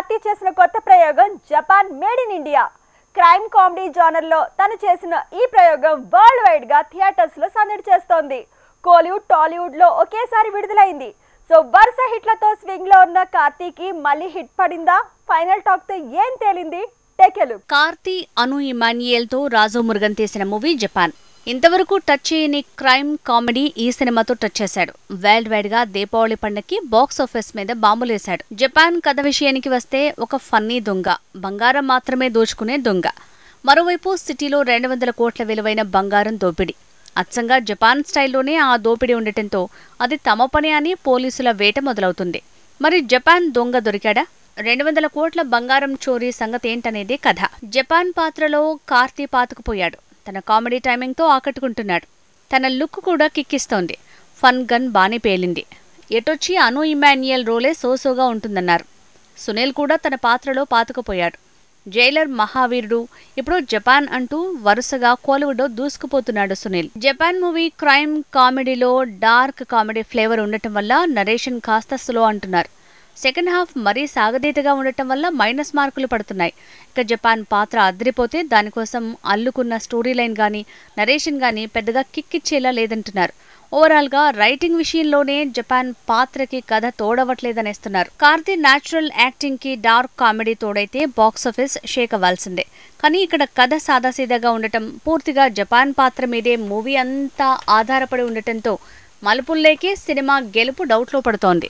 కార్తీ చేసిన కొత్త ప్రయోగం Japan made in India. Crime comedy genre లో తను చేసిన ఈ ప్రయోగం వరల్డ్ వైడ్ గా థియేటర్స్ లో సందడి చేస్తోంది. కోలీవుడ్, టాలీవుడ్ లో ఒకేసారి విడుదలైంది. సో వరుస హిట్లతో స్వింగ్ లో ఉన్న కార్తీకి మళ్ళీ హిట్ పడిందా? ఫైనల్ టాక్ తో ఏం తేలింది? Take a look. Karthi, Anu Emmanuel తో రాజు మురుగన్ తీసిన మూవీ జపాన్. ఇంతవరకు టచ్ చేయని క్రైమ్ కామెడీ ఈ సినిమాతో టచ్ చేశాడు. వరల్డ్ వైడ్ గా దీపావళి పండగకి బాక్స్ ఆఫీస్ మీద బాంబులేశాడు. జపాన్ కథ విషయానికి వస్తే ఒక ఫన్నీ దొంగ, బంగారం మాత్రమే దోచుకునే దొంగ. మరోవైపు సిటీలో 200 కోట్ల విలువైన బంగారం దోపిడీ. అచ్చంగా జపాన్ స్టైల్లోనే ఆ దోపిడీ ఉండటంతో అది తమ పని అని పోలీసుల వేట మొదలవుతుంది. మరి జపాన్ దొంగ దొరికాడా? 200 కోట్ల బంగారం చోరీ సంగతేంటనేదే కథ. జపాన్ పాత్రలో కార్తీ పాతుకుపోయాడు. తన కామెడీ టైమింగ్తో ఆకట్టుకుంటున్నాడు. తన లుక్ కూడా కిక్కిస్తోంది. ఫన్ గన్ బానే పేలింది. ఎటొచ్చి అను ఇమాన్యుయల్ రోలే సోసోగా ఉంటుందన్నారు. సునీల్ కూడా తన పాత్రలో పాతుకుపోయాడు. జైలర్, మహావీరుడు, ఇప్పుడు జపాన్ అంటూ వరుసగా కోలీవుడ్లో దూసుకుపోతున్నాడు సునీల్. జపాన్ మూవీ క్రైమ్ కామెడీలో డార్క్ కామెడీ ఫ్లేవర్ ఉండటం వల్ల నరేషన్ కాస్త స్లో అంటున్నారు. సెకండ్ హాఫ్ మరీ సాగదీతగా ఉండటం వల్ల మైనస్ మార్కులు పడుతున్నాయి. ఇక జపాన్ పాత్ర అదిరిపోతే దానికోసం అల్లుకున్న స్టోరీ లైన్ గానీ, నరేషన్ గానీ పెద్దగా కిక్కిచ్చేలా లేదంటున్నారు. ఓవరాల్ గా రైటింగ్ విషయంలోనే జపాన్ పాత్రకి కథ తోడవట్లేదనేస్తున్నారు. కార్తీ న్యాచురల్ యాక్టింగ్ కి డార్క్ కామెడీ తోడైతే బాక్సాఫీస్ షేక్ అవ్వాల్సిందే. కానీ ఇక్కడ కథ సాదాసీదాగా ఉండటం, పూర్తిగా జపాన్ పాత్ర మీదే మూవీ అంతా ఆధారపడి ఉండటంతో మలుపుల్లేకే సినిమా గెలుపు డౌట్లో పడుతోంది.